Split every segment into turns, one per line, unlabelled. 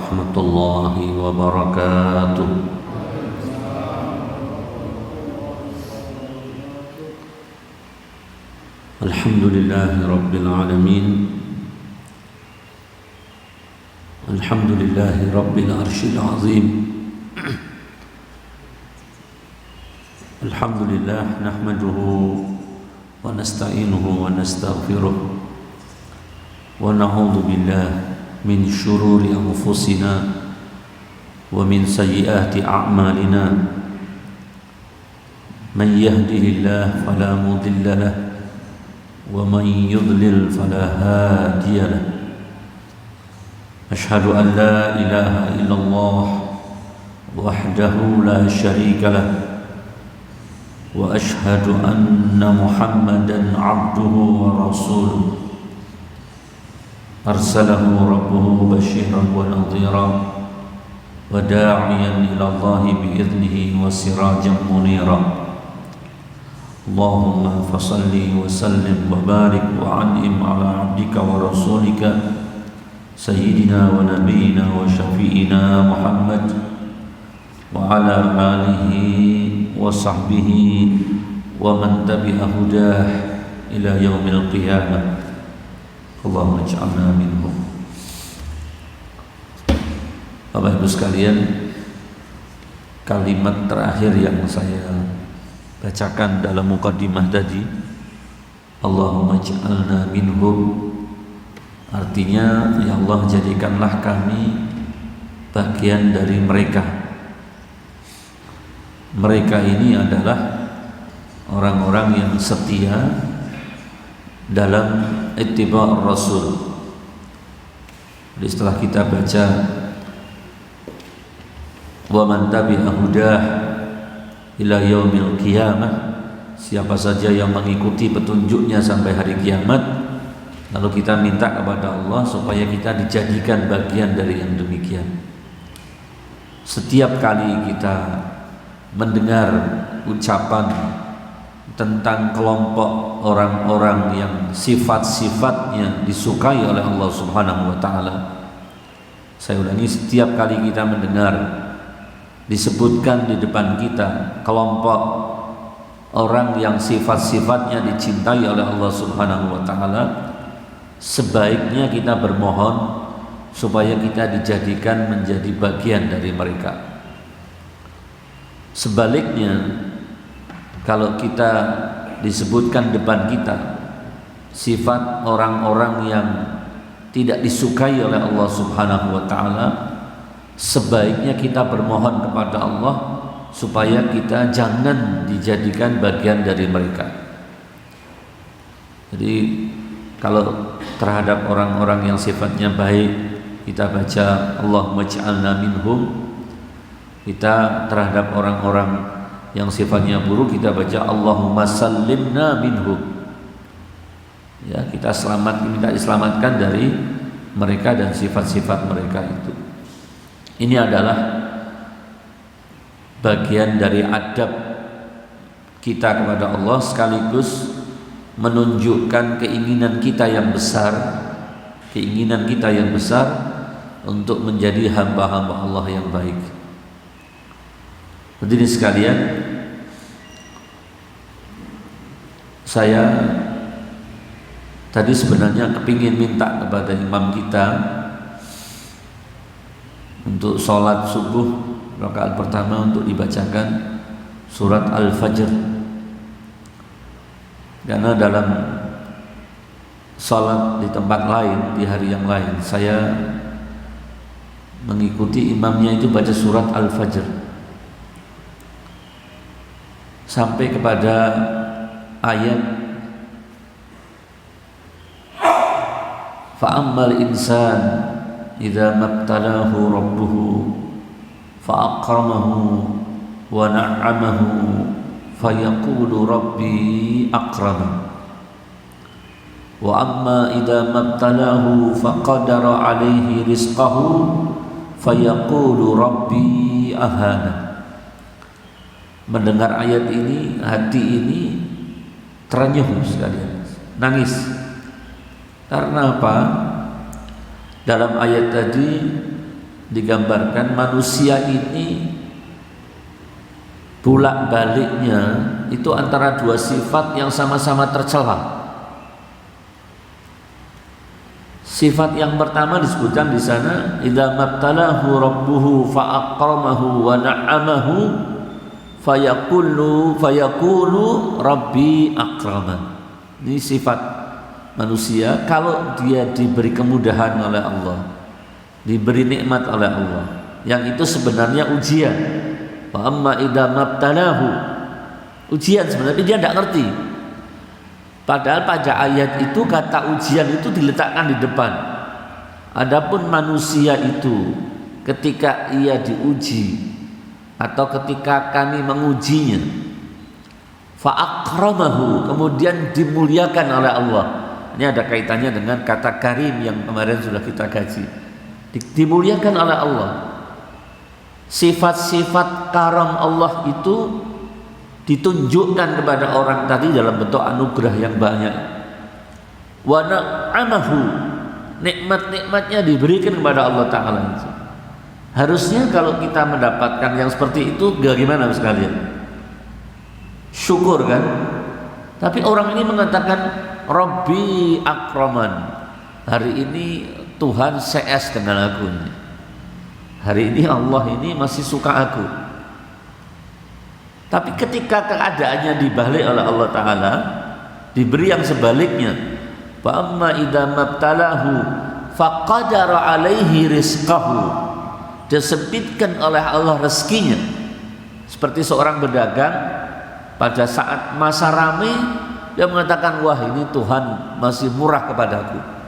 ورحمة الله وبركاته. الحمد لله رب العالمين. الحمد لله رب العرش العظيم. الحمد لله نحمده ونستعينه ونستغفره ونعوذ بالله من شرور أنفسنا ومن سيئات أعمالنا. من يهده الله فلا مضل له ومن يضلل فلا هادي له. أشهد أن لا إله إلا الله وحده لا شريك له وأشهد أن محمدا عبده ورسوله أرسله ربه بشيرا ونظيرا وداعيا إلى الله بإذنه وسراجا منيرا. اللهم فصل وسلم وبارك وأنعم على عبدك ورسولك سيدنا ونبينا وشفيعنا محمد وعلى آله وصحبه ومن تبع هداه إلى يوم القيامة. Allahumma ij'alna minhum. Bapak Ibu sekalian, kalimat terakhir yang saya bacakan dalam muqaddimah tadi, Allahumma ij'alna minhum, artinya ya Allah jadikanlah kami bagian dari mereka. Mereka ini adalah orang-orang yang setia dalam ittiba' Rasul. Jadi setelah kita baca wa man tabi'a hudah ila yaumil qiyamah, siapa saja yang mengikuti petunjuknya sampai hari kiamat, lalu kita minta kepada Allah supaya kita dijadikan bagian dari yang demikian. Setiap kali kita mendengar ucapan tentang kelompok orang-orang yang sifat-sifatnya disukai oleh Allah Subhanahu wa taala, saya ulangi, setiap kali kita mendengar disebutkan di depan kita kelompok orang yang sifat-sifatnya dicintai oleh Allah Subhanahu wa taala, sebaiknya kita bermohon supaya kita dijadikan menjadi bagian dari mereka. Sebaliknya, kalau kita disebutkan depan kita sifat orang-orang yang tidak disukai oleh Allah Subhanahu wa taala, sebaiknya kita bermohon kepada Allah supaya kita jangan dijadikan bagian dari mereka. Jadi kalau terhadap orang-orang yang sifatnya baik, kita baca Allahumma ij'alna minhum. Kita terhadap orang-orang yang sifatnya buruk, kita baca Allahumma sallimna minhum. Ya, kita minta diselamatkan dari mereka dan sifat-sifat mereka itu. Ini adalah bagian dari adab kita kepada Allah, sekaligus menunjukkan keinginan kita yang besar untuk menjadi hamba-hamba Allah yang baik. Hadirin sekalian, saya tadi sebenarnya kepingin minta kepada imam kita untuk sholat subuh rakaat pertama untuk dibacakan surat Al-Fajr, karena dalam sholat di tempat lain, di hari yang lain, saya mengikuti imamnya itu baca surat Al-Fajr sampai kepada ayat fa'ammal insan idza mabtalahu rabbuhu fa'akramahu wa na'amahu fayaqulu rabbi akram wa amma idza mabtalahu faqadara alaihi rizqahu fayaqulu rabbi ahana. Mendengar ayat ini, hati ini terenyuh sekalian, nangis. Karena apa? Dalam ayat tadi digambarkan manusia ini bolak-baliknya itu antara dua sifat yang sama-sama tercela. Sifat yang pertama disebutkan di sana, idza mabtalahu rabbuhu fa akramahu wa na'amahu fayaqulu rabbi akraman. Ini sifat manusia kalau dia diberi kemudahan oleh Allah, diberi nikmat oleh Allah, yang itu sebenarnya ujian. Wa amma idza mabtalahu, ujian sebenarnya dia tidak ngerti. Padahal pada ayat itu kata ujian itu diletakkan di depan. Adapun manusia itu ketika ia diuji atau ketika kami mengujinya, fa akramahu, kemudian dimuliakan oleh Allah. Ini ada kaitannya dengan kata karim yang kemarin sudah kita kaji. Dimuliakan oleh Allah. Sifat-sifat karam Allah itu ditunjukkan kepada orang tadi dalam bentuk anugerah yang banyak. Wa na'amahu, nikmat-nikmatnya diberikan kepada Allah Ta'ala. Harusnya kalau kita mendapatkan yang seperti itu bagaimana sekalian? Syukur kan? Tapi orang ini mengatakan Rabbi akraman, hari ini Tuhan CS dengan aku ini. Hari ini Allah ini masih suka aku. Tapi ketika keadaannya dibalik oleh Allah Ta'ala, diberi yang sebaliknya, fa amma idza mabtalahu faqadara alaihi rizqahu, disempitkan oleh Allah rezekinya. Seperti seorang berdagang pada saat masa ramai, dia mengatakan, wah ini Tuhan masih murah kepadaku.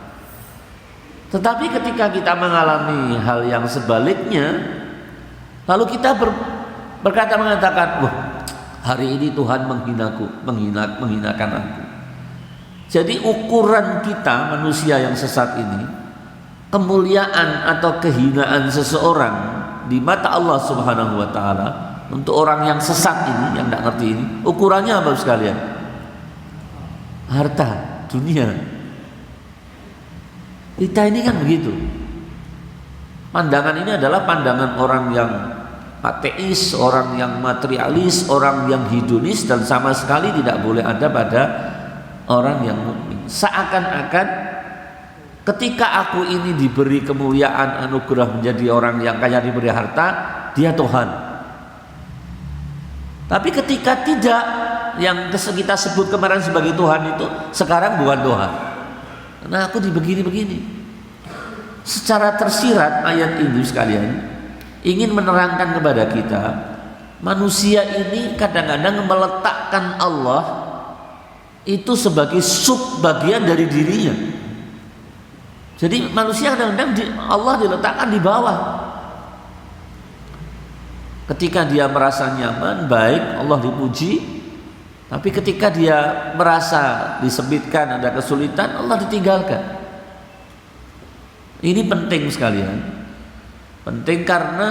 Tetapi ketika kita mengalami hal yang sebaliknya, lalu kita mengatakan, wah hari ini Tuhan menghinakan aku. Jadi ukuran kita manusia yang sesat ini, kemuliaan atau kehinaan seseorang di mata Allah Subhanahu wa Ta'ala, untuk orang yang sesat ini, yang tidak ngerti ini, ukurannya apa sekalian? Harta, dunia. Kita ini kan begitu. Pandangan ini adalah pandangan orang yang ateis, orang yang materialis, orang yang hedonis, dan sama sekali tidak boleh ada pada orang yang mukmin. Seakan-akan ketika aku ini diberi kemuliaan, anugerah menjadi orang yang kaya, diberi harta, dia Tuhan. Tapi ketika tidak, yang kita sebut kemarin sebagai Tuhan itu sekarang bukan Tuhan. Karena aku dibegini-begini. Secara tersirat ayat ini sekalian ingin menerangkan kepada kita, manusia ini kadang-kadang meletakkan Allah itu sebagai bagian dari dirinya. Jadi manusia kadang-kadang Allah diletakkan di bawah. Ketika dia merasa nyaman, baik, Allah dipuji. Tapi ketika dia merasa disempitkan, ada kesulitan, Allah ditinggalkan. Ini penting sekalian. Penting karena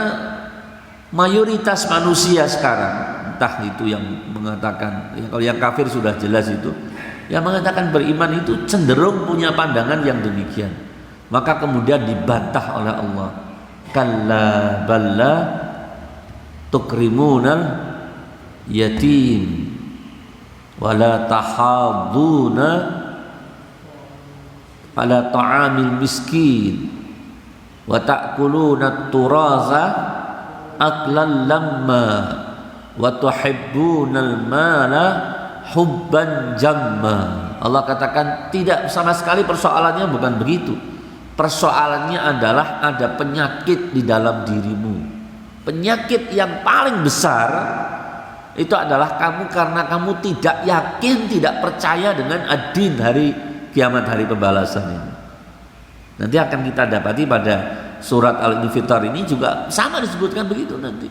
mayoritas manusia sekarang, entah itu yang mengatakan, kalau yang kafir sudah jelas itu, yang mengatakan beriman itu cenderung punya pandangan yang demikian. Maka kemudian dibantah oleh Allah. Kalla balla tukrimunal yatim wala tahaduna ala ta'amil miskin wa ta'kuluna turaza aklan lamma wa tuhibbunal mala hubban jamma. Allah katakan tidak, sama sekali persoalannya bukan begitu. Persoalannya adalah ada penyakit di dalam dirimu. Penyakit yang paling besar itu adalah kamu, karena kamu tidak yakin, tidak percaya dengan ad-din, hari kiamat, hari pembalasan ini. Nanti akan kita dapati pada surat Al-Infitar ini juga sama disebutkan begitu nanti.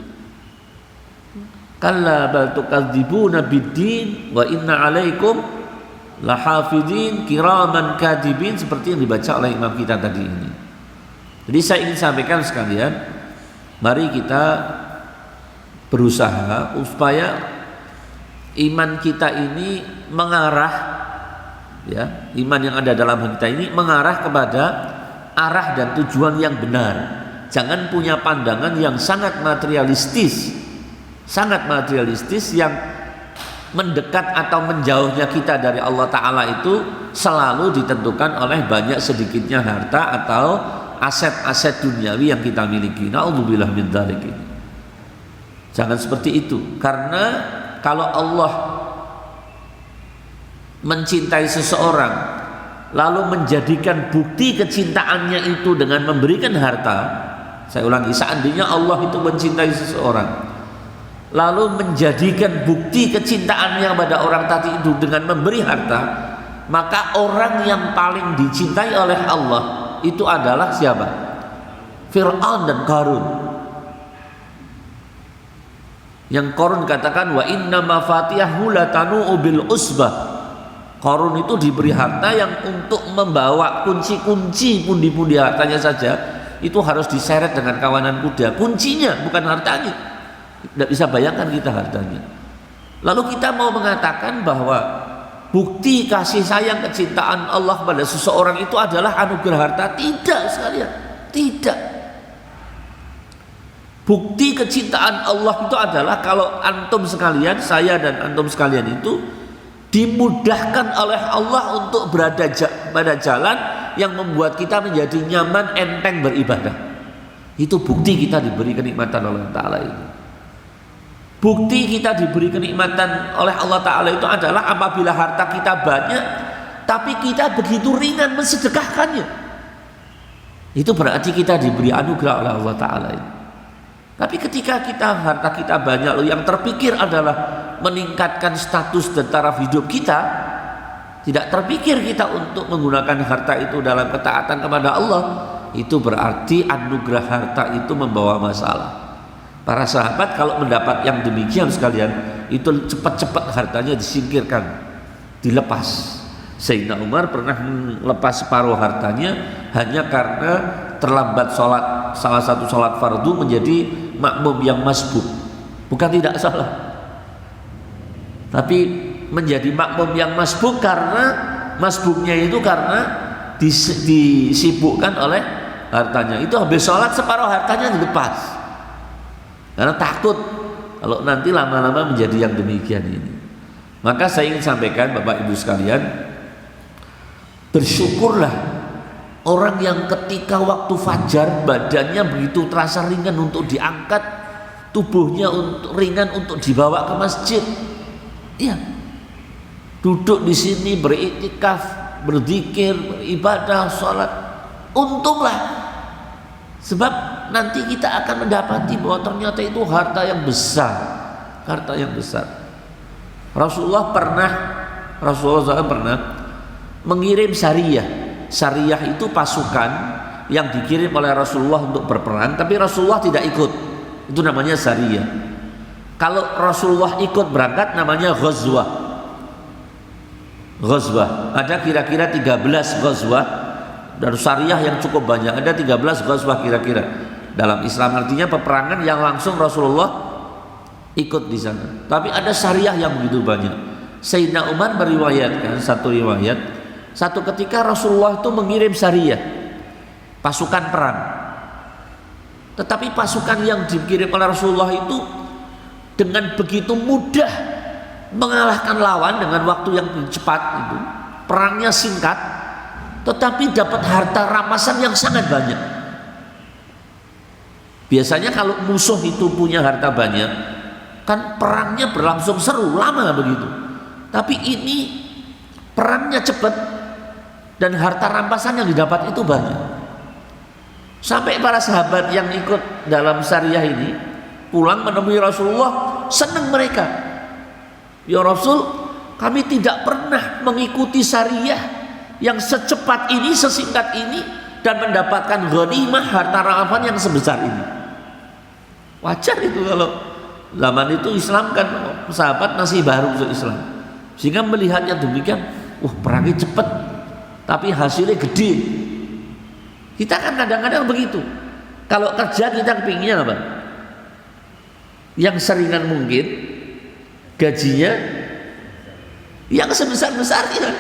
Kalla bal tukadzibuna bid-din wa inna 'alaikum lahafidin kiraman kadibin, seperti yang dibaca oleh imam kita tadi ini. Jadi saya ingin sampaikan sekalian, mari kita berusaha supaya iman kita ini mengarah, ya, iman yang ada dalam kita ini mengarah kepada arah dan tujuan yang benar, Jangan punya pandangan yang sangat materialistis yang mendekat atau menjauhnya kita dari Allah Ta'ala itu selalu ditentukan oleh banyak sedikitnya harta atau aset-aset duniawi yang kita miliki. Na'udzubillah min dzalik. Jangan seperti itu, karena kalau Allah mencintai seseorang lalu menjadikan bukti kecintaannya itu dengan memberikan harta. Saya ulangi, seandainya Allah itu mencintai seseorang lalu menjadikan bukti kecintaannya pada orang tadi itu dengan memberi harta, maka orang yang paling dicintai oleh Allah itu adalah siapa? Fir'aun dan Qarun. Yang Qarun katakan wa inna mafatihahu latanu bil usbah. Qarun itu diberi harta yang untuk membawa kunci-kunci pundi-pundi hartanya saja itu harus diseret dengan kawanan kuda. Kuncinya bukan hartanya. Tidak bisa bayangkan kita hartanya. Lalu kita mau mengatakan bahwa bukti kasih sayang kecintaan Allah pada seseorang itu adalah anugerah harta? Tidak sekalian, tidak. Bukti kecintaan Allah itu adalah kalau antum sekalian, saya dan antum sekalian itu dimudahkan oleh Allah untuk berada pada jalan yang membuat kita menjadi nyaman, enteng beribadah. Itu bukti kita diberi kenikmatan oleh Allah Ta'ala itu. Bukti kita diberi kenikmatan oleh Allah Ta'ala itu adalah apabila harta kita banyak tapi kita begitu ringan mensedekahkannya. Itu berarti kita diberi anugerah oleh Allah Ta'ala itu. Tapi ketika harta kita banyak, loh, yang terpikir adalah meningkatkan status dan taraf hidup kita, tidak terpikir kita untuk menggunakan harta itu dalam ketaatan kepada Allah, itu berarti anugerah harta itu membawa masalah. Para sahabat kalau mendapat yang demikian sekalian, itu cepat-cepat hartanya disingkirkan, dilepas. Sayyidina Umar pernah melepas separuh hartanya hanya karena terlambat sholat, salah satu sholat fardu menjadi makmum yang masbuk. Bukan tidak salah, tapi menjadi makmum yang masbuk karena masbuknya itu karena disibukkan oleh hartanya. Itu habis sholat separuh hartanya dilepas karena takut kalau nanti lama-lama menjadi yang demikian ini. Maka saya ingin sampaikan Bapak Ibu sekalian, bersyukurlah orang yang ketika waktu fajar badannya begitu terasa ringan untuk diangkat, tubuhnya ringan untuk dibawa ke masjid. Iya, duduk di sini beriktikaf, berzikir, beribadah, sholat. Untunglah, sebab nanti kita akan mendapati bahwa ternyata itu harta yang besar, harta yang besar. Rasulullah SAW pernah mengirim sariyah. Sariyah itu pasukan yang dikirim oleh Rasulullah untuk berperang, tapi Rasulullah tidak ikut. Itu namanya sariyah. Kalau Rasulullah ikut berangkat namanya ghazwah. Ghazwah. Ada kira-kira 13 ghazwah dan sariyah yang cukup banyak. Ada 13 ghazwah kira-kira. Dalam Islam artinya peperangan yang langsung Rasulullah ikut di sana. Tapi ada sariyah yang begitu banyak. Sayyidina Umar meriwayatkan satu riwayat, satu ketika Rasulullah itu mengirim sariyah, pasukan perang. Tetapi pasukan yang dikirim oleh Rasulullah itu dengan begitu mudah mengalahkan lawan dengan waktu yang cepat itu. Perangnya singkat, tetapi dapat harta rampasan yang sangat banyak. Biasanya kalau musuh itu punya harta banyak, kan perangnya berlangsung seru, lama begitu. Tapi ini perangnya cepat dan harta rampasan yang didapat itu banyak. Sampai para sahabat yang ikut dalam sariyah ini pulang menemui Rasulullah, senang mereka. Ya Rasul, kami tidak pernah mengikuti sariyah yang secepat ini, sesingkat ini, dan mendapatkan ghanimah harta rampasan yang sebesar ini. Wajar itu kalau zaman itu Islam kan sahabat masih baru untuk Islam, sehingga melihatnya demikian, perangnya cepat tapi hasilnya gede. Kita kan kadang-kadang begitu. Kalau kerja kita kepinginnya apa? Yang seringan mungkin, gajinya yang sebesar-besarnya.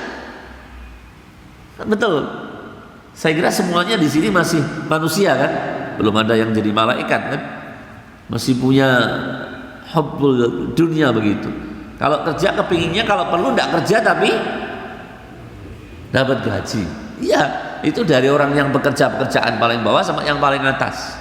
Betul. Saya kira semuanya di sini masih manusia kan? belum ada yang jadi malaikat kan, masih punya hubbul dunia begitu. Kalau kerja kepinginnya kalau perlu tidak kerja tapi dapat gaji. Iya, itu dari orang yang bekerja pekerjaan paling bawah sama yang paling atas.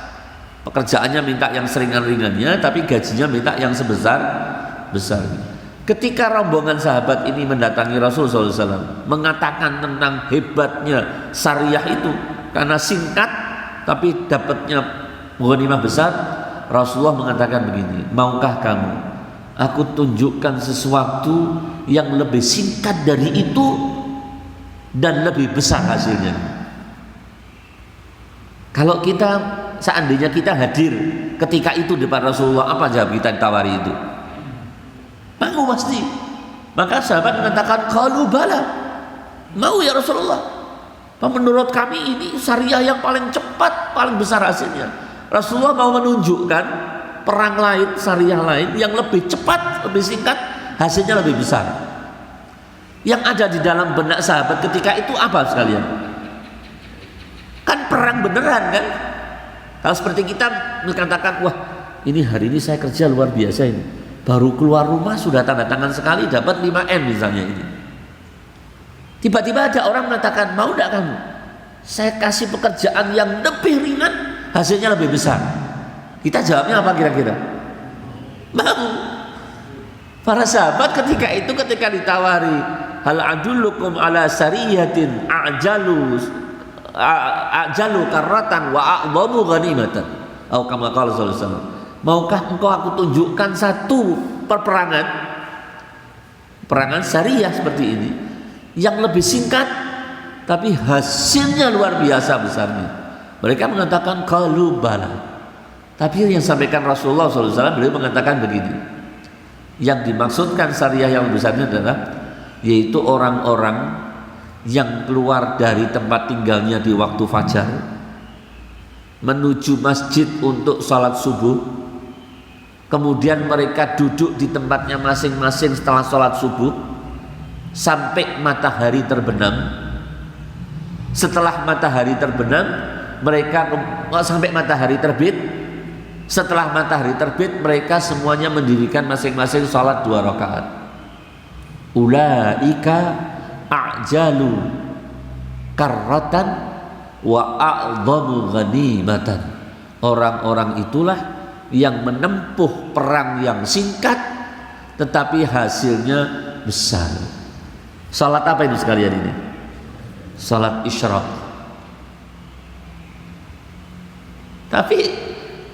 Pekerjaannya minta yang seringan-ringannya, tapi gajinya minta yang sebesar-besarnya. Ketika rombongan sahabat ini mendatangi Rasulullah SAW, mengatakan tentang hebatnya syariah itu, karena singkat tapi dapatnya ghanimah besar, Rasulullah mengatakan begini, maukah kamu aku tunjukkan sesuatu yang lebih singkat dari itu dan lebih besar hasilnya? Kalau kita seandainya kita hadir ketika itu di depan Rasulullah, apa jawab kita ditawari itu? Mau pasti. Maka sahabat mengatakan qalu bala, mau ya Rasulullah. Menurut kami ini syariah yang paling cepat, paling besar hasilnya. Rasulullah mau menunjukkan perang lain, syariah lain yang lebih cepat, lebih singkat, hasilnya lebih besar. Yang ada di dalam benak sahabat ketika itu apa sekalian? Kan perang beneran kan? Kalau seperti kita mengatakan, wah ini hari ini saya kerja luar biasa ini, baru keluar rumah sudah tanda tangan sekali dapat 5M misalnya ini. Tiba-tiba ada orang mengatakan, mau tidak kamu saya kasih pekerjaan yang lebih ringan, hasilnya lebih besar? Kita jawabnya apa kira-kira? Mau. Para sahabat ketika itu ketika ditawari, hal adullukum ala sariyatin ajalu karratan wa a'dhamu ghanimatan, atau kama qala sallallahu alaihi wasallam, maukah engkau aku tunjukkan satu peperangan syariah seperti ini yang lebih singkat tapi hasilnya luar biasa besarnya? Mereka mengatakan qalu bala. Tapi yang sampaikan Rasulullah SAW, beliau mengatakan begini, yang dimaksudkan syariah yang besarnya adalah yaitu orang-orang yang keluar dari tempat tinggalnya di waktu fajar menuju masjid untuk salat subuh, kemudian mereka duduk di tempatnya masing-masing setelah salat subuh sampai matahari terbenam. Setelah matahari terbenam mereka sampai matahari terbit. Setelah matahari terbit mereka semuanya mendirikan masing-masing salat 2 rakaat. Ulaika a'jalu karratan wa a'dhamu ghanimatan. Orang-orang itulah yang menempuh perang yang singkat tetapi hasilnya besar. Salat apa itu sekalian ini? Salat isyraq. Tapi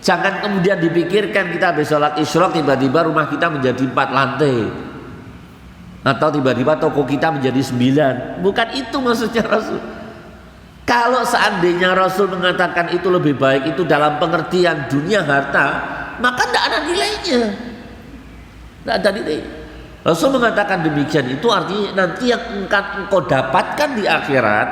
jangan kemudian dipikirkan kita habis salat isyraq tiba-tiba rumah kita menjadi 4 lantai, atau tiba-tiba toko kita menjadi 9. Bukan itu maksudnya Rasul. Kalau seandainya Rasul mengatakan itu lebih baik itu dalam pengertian dunia harta, maka tidak ada nilainya, tidak ada nilai. Rasul mengatakan demikian itu artinya nanti yang engkau dapatkan di akhirat,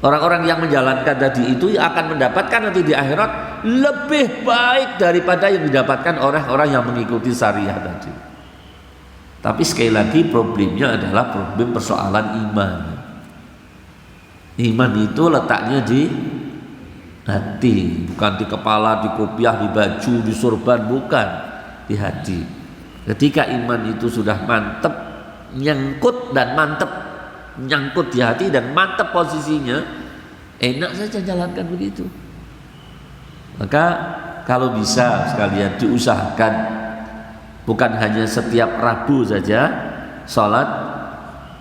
orang-orang yang menjalankan tadi itu akan mendapatkan nanti di akhirat lebih baik daripada yang didapatkan orang-orang yang mengikuti syariah tadi. Tapi sekali lagi problemnya adalah problem persoalan iman. Iman itu letaknya di hati, bukan di kepala, di kopiah, di baju, di sorban, bukan, di hati. Ketika iman itu sudah mantep, nyangkut dan mantep, nyangkut di hati dan mantep posisinya, enak saja jalankan begitu. Maka kalau bisa sekalian diusahakan, bukan hanya setiap Rabu saja sholat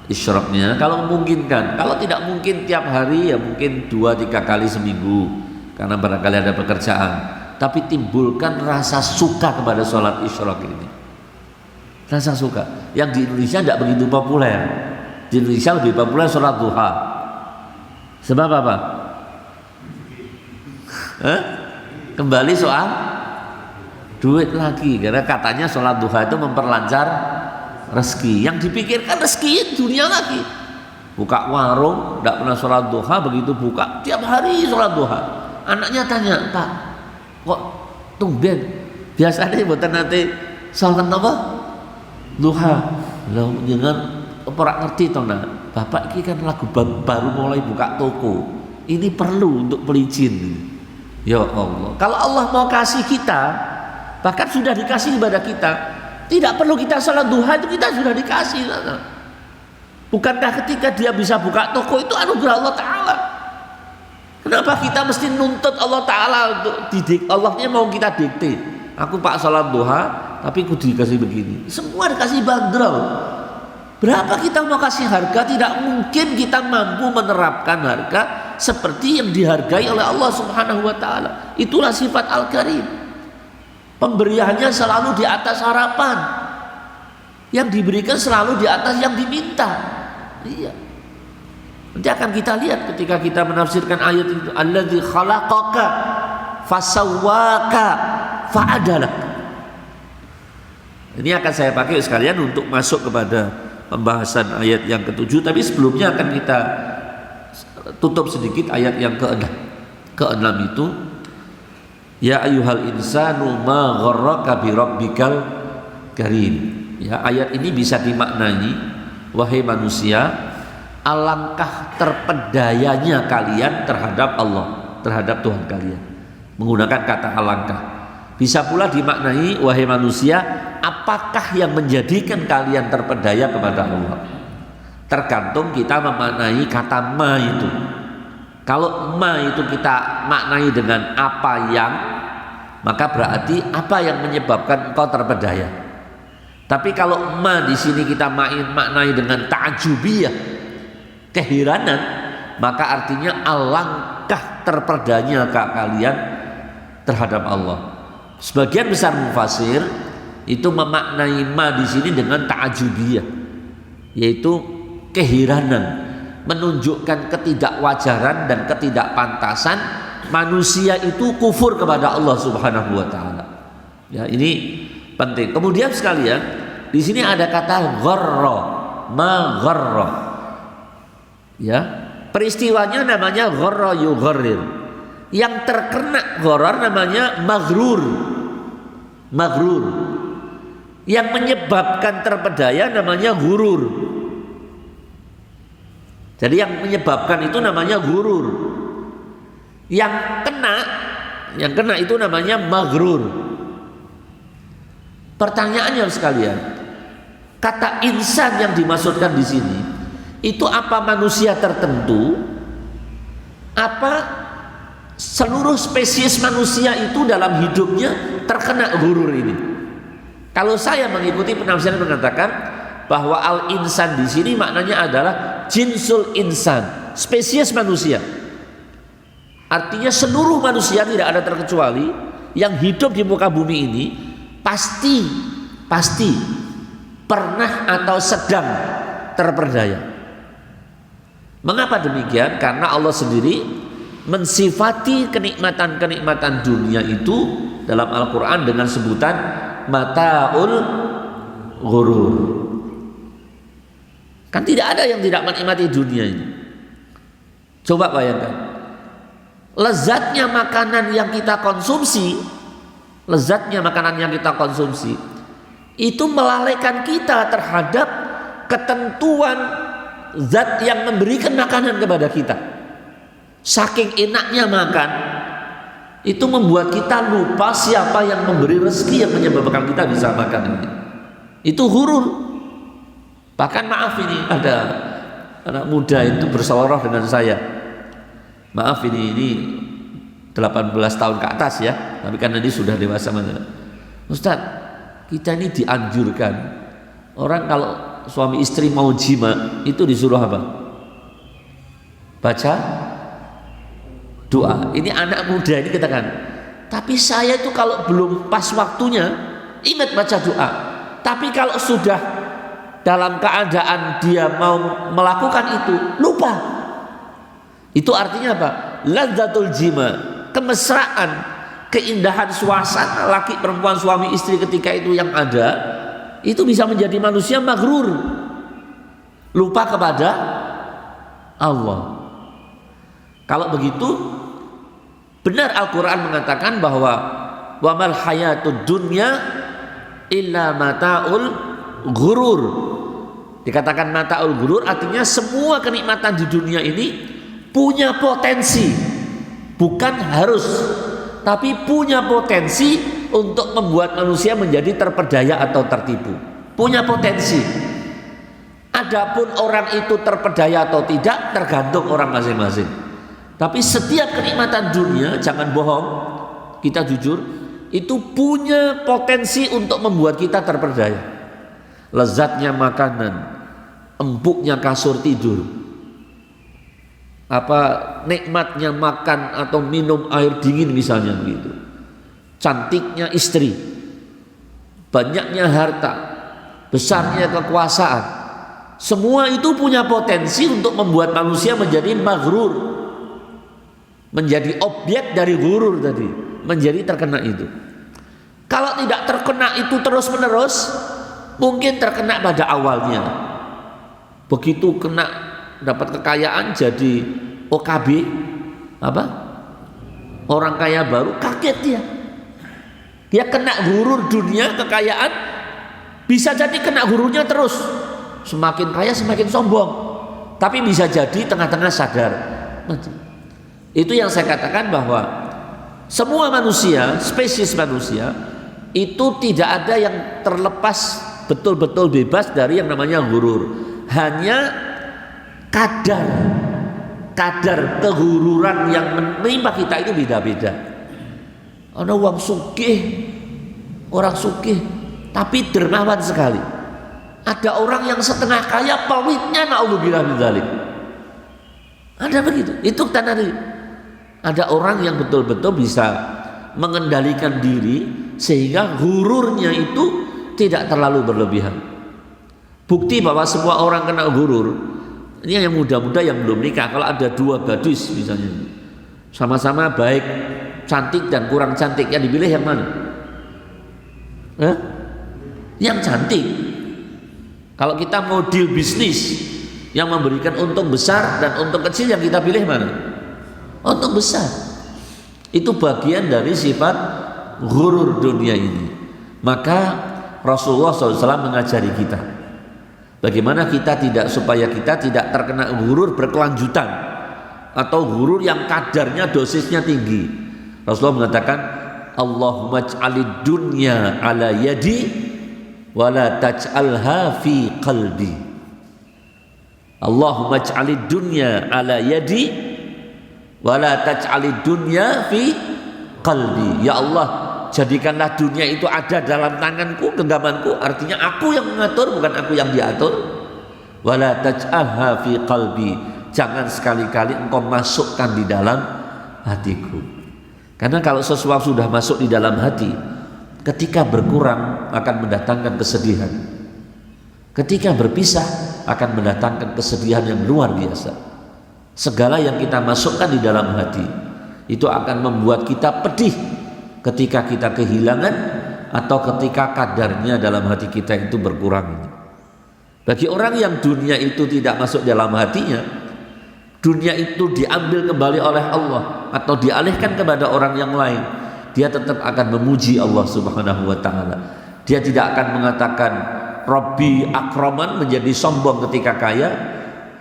isyraqnya, kalau memungkinkan. Kalau tidak mungkin tiap hari ya mungkin 2-3 kali seminggu karena barangkali ada pekerjaan. Tapi timbulkan rasa suka kepada sholat isyraq ini. Rasa suka yang di Indonesia tidak begitu populer. Di Indonesia lebih populer sholat duha. Sebab apa? Kembali soal duit lagi, karena katanya sholat duha itu memperlancar rezeki. Yang dipikirkan rezeki dunia lagi. Buka warung, tidak pernah sholat duha, begitu buka tiap hari sholat duha. Anaknya tanya, Pak, kok tumben? Biasanya buatan nanti sholat apa? Duha. Lalu jangan pernah ngerti toh nak. Bapak ini kan lagu baru mulai buka toko. Ini perlu untuk pelicin. Ya Allah, kalau Allah mau kasih kita, bahkan sudah dikasih kepada kita, tidak perlu kita salat duha, itu kita sudah dikasih. Bukankah ketika dia bisa buka toko itu anugerah Allah Ta'ala? Kenapa kita mesti nuntut Allah Ta'ala untuk didik? Allahnya mau kita dikte. Aku pak salat duha, tapi aku dikasih begini. Semua dikasih bandrol. Berapa kita mau kasih harga? Tidak mungkin kita mampu menerapkan harga seperti yang dihargai oleh Allah Subhanahu wa Ta'ala. Itulah sifat Al-Karim. Pemberiannya selalu di atas harapan. Yang diberikan selalu di atas yang diminta. Iya. Nanti akan kita lihat ketika kita menafsirkan ayat itu, alladzi khalaqaka fasawwaka fa'adalak. Ini akan saya pakai sekalian untuk masuk kepada pembahasan ayat yang ke-7, tapi sebelumnya akan kita tutup sedikit ayat yang ke-6 itu, ya ayyuhal insanu ma gharraka bi rabbikal karim. Ya, ayat ini bisa dimaknai, wahai manusia, alangkah terpedayanya kalian terhadap Allah, terhadap Tuhan kalian. Menggunakan kata alangkah. Bisa pula dimaknai, wahai manusia, apakah yang menjadikan kalian terpedaya kepada Allah? Tergantung kita memaknai kata ma itu. Kalau ma itu kita maknai dengan apa yang, maka berarti apa yang menyebabkan engkau terpedaya. Tapi kalau ma di sini kita maknai dengan ta'jubiyah, keheranan, maka artinya alangkah terpedayanya kalian terhadap Allah. Sebagian besar mufasir itu memaknai ma di sini dengan ta'ajubiyah, yaitu keheranan, menunjukkan ketidakwajaran dan ketidakpantasan manusia itu kufur kepada Allah Subhanahu wa Ta'ala. Ya, ini penting. Kemudian sekalian, di sini ada kata gharra, ma gharra. Ya, peristiwanya namanya gharra yugharrir. Yang terkena gharar namanya maghrur. Maghrur. Yang menyebabkan terpedaya namanya gurur. Jadi yang menyebabkan itu namanya gurur. Yang kena itu namanya maghrur. Pertanyaannya sekalian, kata insan yang dimaksudkan di sini itu apa manusia tertentu? Apa seluruh spesies manusia itu dalam hidupnya terkena gurur ini? Kalau saya mengikuti penafsiran mengatakan bahwa al-insan di sini maknanya adalah jinsul insan, spesies manusia. Artinya seluruh manusia tidak ada terkecuali yang hidup di muka bumi ini pasti pernah atau sedang terperdaya. Mengapa demikian? Karena Allah sendiri mensifati kenikmatan-kenikmatan dunia itu dalam Al-Quran dengan sebutan mata'ul ghurur. Kan tidak ada yang tidak menikmati dunia ini. Coba bayangkan, lezatnya makanan yang kita konsumsi, itu melalaikan kita terhadap ketentuan zat yang memberikan makanan kepada kita. Saking enaknya makan, itu membuat kita lupa siapa yang memberi rezeki yang menyebabkan kita bisa makan ini. Itu ghurur. Bahkan maaf, ini ada anak muda itu berseloroh dengan saya. Maaf, ini 18 tahun ke atas ya, tapi kan nanti sudah dewasa. Ustaz, kita ini dianjurkan orang kalau suami istri mau jima itu disuruh apa? Baca doa. Ini anak muda ini katakan, tapi saya itu kalau belum pas waktunya ingat baca doa, tapi kalau sudah dalam keadaan dia mau melakukan itu lupa. Itu artinya apa? Ladzatul jima, kemesraan, keindahan suasana laki perempuan suami istri ketika itu yang ada, itu bisa menjadi manusia maghrur, lupa kepada Allah. Kalau begitu, benar Al-Quran mengatakan bahwa wamal hayatud dunya illa mata'ul ghurur. Dikatakan mata'ul ghurur artinya semua kenikmatan di dunia ini punya potensi, bukan harus tapi punya potensi untuk membuat manusia menjadi terpedaya atau tertipu. Punya potensi. Adapun orang itu terpedaya atau tidak tergantung orang masing-masing. Tapi setiap kenikmatan dunia, jangan bohong, kita jujur, itu punya potensi untuk membuat kita terpedaya. Lezatnya makanan, empuknya kasur tidur, nikmatnya makan atau minum air dingin misalnya begitu, cantiknya istri, banyaknya harta, besarnya kekuasaan. Semua itu punya potensi untuk membuat manusia menjadi maghrur, menjadi objek dari gurur tadi, menjadi terkena itu. Kalau tidak terkena itu terus menerus, mungkin terkena pada awalnya. Begitu kena dapat kekayaan jadi OKB, orang kaya baru, kaget dia kena gurur dunia kekayaan, bisa jadi kena gururnya terus, semakin kaya semakin sombong, tapi bisa jadi tengah-tengah sadar. Itu yang saya katakan bahwa semua manusia, spesies manusia itu tidak ada yang terlepas betul-betul bebas dari yang namanya gurur. Hanya kadar kegururan yang menimpa kita itu beda-beda. Ada orang sugih tapi dermawan sekali. Ada orang yang setengah kaya pelitnya, naudzubillah min dzalik. Ada begitu. Itu tanda ada orang yang betul-betul bisa mengendalikan diri sehingga gururnya itu tidak terlalu berlebihan. Bukti bahwa semua orang kena gurur. Ini yang muda-muda yang belum nikah, kalau ada dua gadis misalnya, sama-sama baik, cantik dan kurang cantik, yang dipilih yang mana? Yang cantik. Kalau kita mau deal bisnis yang memberikan untung besar dan untung kecil, yang kita pilih mana? Untung besar. Itu bagian dari sifat gurur dunia ini. Maka Rasulullah SAW mengajari kita bagaimana supaya kita tidak terkena gurur berkelanjutan atau gurur yang kadarnya, dosisnya tinggi. Rasulullah mengatakan, Allahumma ij'alid dunya ala yadi wa la taj'alha fi qalbi. Allahumma ij'alid dunya ala yadi wa la taj'alid dunya fi qalbi. Ya Allah, jadikanlah dunia itu ada dalam tanganku, genggamanku. Artinya aku yang mengatur, bukan aku yang diatur. Wala taj'alha fi qalbi. Jangan sekali-kali engkau masukkan di dalam hatiku. Karena kalau sesuatu sudah masuk di dalam hati, ketika berkurang akan mendatangkan kesedihan. Ketika berpisah akan mendatangkan kesedihan yang luar biasa. Segala yang kita masukkan di dalam hati itu akan membuat kita pedih ketika kita kehilangan atau ketika kadarnya dalam hati kita itu berkurang. Bagi orang yang dunia itu tidak masuk dalam hatinya, dunia itu diambil kembali oleh Allah atau dialihkan kepada orang yang lain, dia tetap akan memuji Allah Subhanahu wa taala. Dia tidak akan mengatakan Rabbi akraman, menjadi sombong ketika kaya.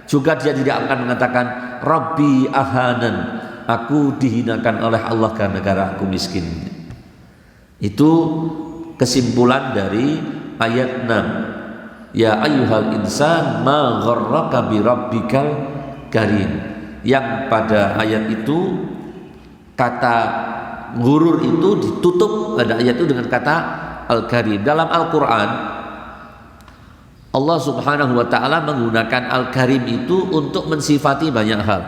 Juga dia tidak akan mengatakan Rabbi ahanan, aku dihinakan oleh Allah karena aku miskin. Itu kesimpulan dari ayat 6. Ya ayyuhal insan ma gharraka bi rabbikal karim. Yang pada ayat itu kata gurur itu ditutup pada ayat itu dengan kata al-karim. Dalam Al-Quran Allah Subhanahu wa ta'ala menggunakan al-karim itu untuk mensifati banyak hal.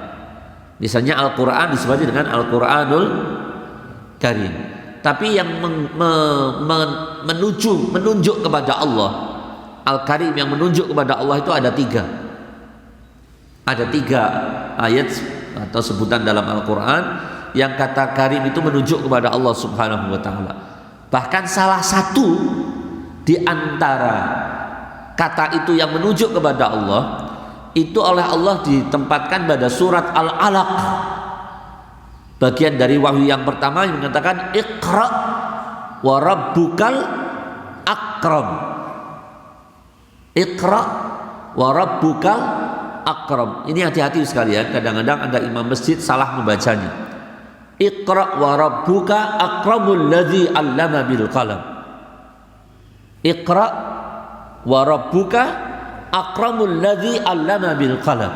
Misalnya Al-Quran disifati dengan Al-Quranul Karim. Tapi yang menunjuk kepada Allah, Al-Karim yang menunjuk kepada Allah itu ada 3. Ada 3 ayat atau sebutan dalam Al-Quran yang kata karim itu menunjuk kepada Allah Subhanahu wa ta'ala. Bahkan salah satu di antara kata itu yang menunjuk kepada Allah itu oleh Allah ditempatkan pada surat Al-Alaq. Bagian dari wahyu yang pertama yang mengatakan Iqra wa rabbukal akram. Iqra wa rabbukal akram. Ini hati-hati sekalian, kadang-kadang ada imam masjid salah membacanya. Iqra wa rabbuka akramul ladzi 'allama bil qalam. Iqra wa rabbuka akramul ladzi 'allama bil qalam.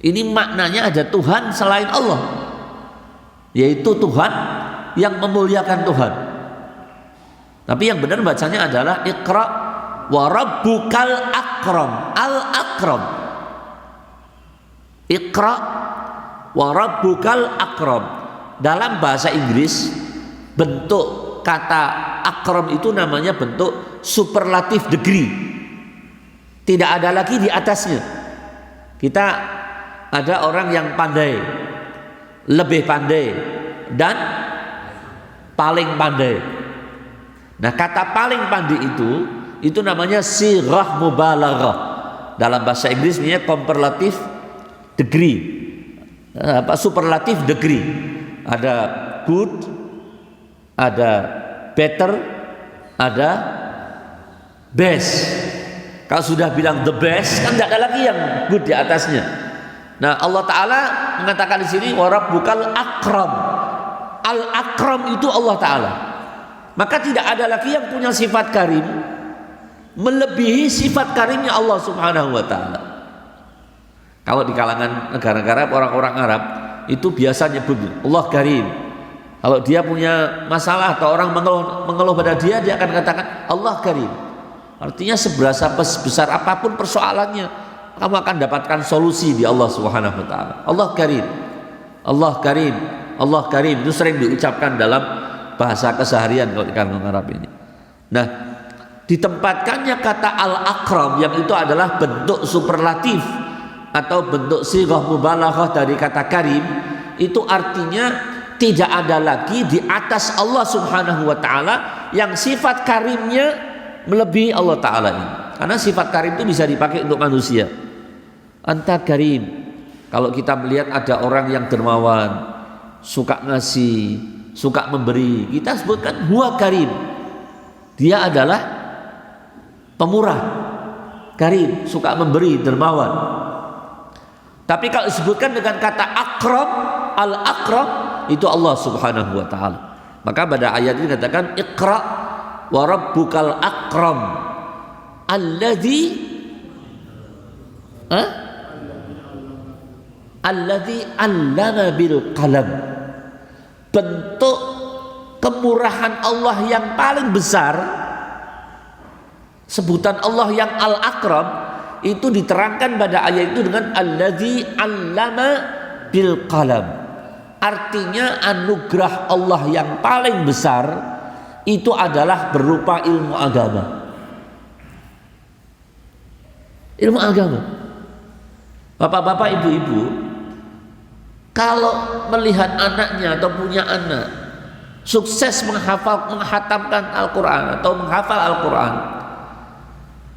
Ini maknanya ada Tuhan selain Allah, yaitu Tuhan yang memuliakan Tuhan. Tapi yang benar bacanya adalah Iqra wa rabbukal akram. Al-akram. Iqra wa rabbukal akram. Dalam bahasa Inggris bentuk kata akram itu namanya bentuk superlative degree. Tidak ada lagi di atasnya. Kita ada orang yang pandai, lebih pandai, dan paling pandai. Nah, kata paling pandai itu namanya sighah mubalaghah. Dalam bahasa Inggris namanya comparative degree, superlative degree. Ada good, ada better, ada best. Kalau sudah bilang the best, kan tidak ada lagi yang good di atasnya. Nah, Allah Ta'ala mengatakan di sini wa rabbukal akram. Al-akram itu Allah Ta'ala. Maka tidak ada lagi yang punya sifat karim melebihi sifat karimnya Allah Subhanahu wa Ta'ala. Kalau di kalangan negara-negara orang-orang Arab itu biasa nyebutnya Allah Karim. Kalau dia punya masalah atau orang mengeluh pada dia akan katakan Allah Karim. Artinya seberapa besar apapun persoalannya, kamu akan dapatkan solusi di Allah Subhanahu wa Ta'ala. Allah Karim, Allah Karim, Allah Karim. Itu sering diucapkan dalam bahasa keseharian kalau di kalangan Arab ini. Nah, ditempatkannya kata al-akram yang itu adalah bentuk superlatif atau bentuk sighah mubalaghah dari kata karim, itu artinya tidak ada lagi di atas Allah Subhanahu wa Ta'ala yang sifat karimnya melebihi Allah Ta'ala ini. Karena sifat karim itu bisa dipakai untuk manusia. Anta karim. Kalau kita melihat ada orang yang dermawan, suka ngasih, suka memberi, kita sebutkan huwa karim. Dia adalah pemurah, karim, suka memberi, dermawan. Tapi kalau disebutkan dengan kata akram, al-akram, itu Allah Subhanahu wa Ta'ala. Maka pada ayat ini dikatakan Iqra wa rabbukal akram alladzi allama bil qalam. Bentuk kemurahan Allah yang paling besar, sebutan Allah yang al-akram, itu diterangkan pada ayat itu dengan alladzi allama bil qalam. Artinya anugerah Allah yang paling besar itu adalah berupa ilmu agama. Ilmu agama. Bapak-bapak, ibu-ibu, kalau melihat anaknya atau punya anak sukses menghatamkan Al-Quran atau menghafal Al-Quran,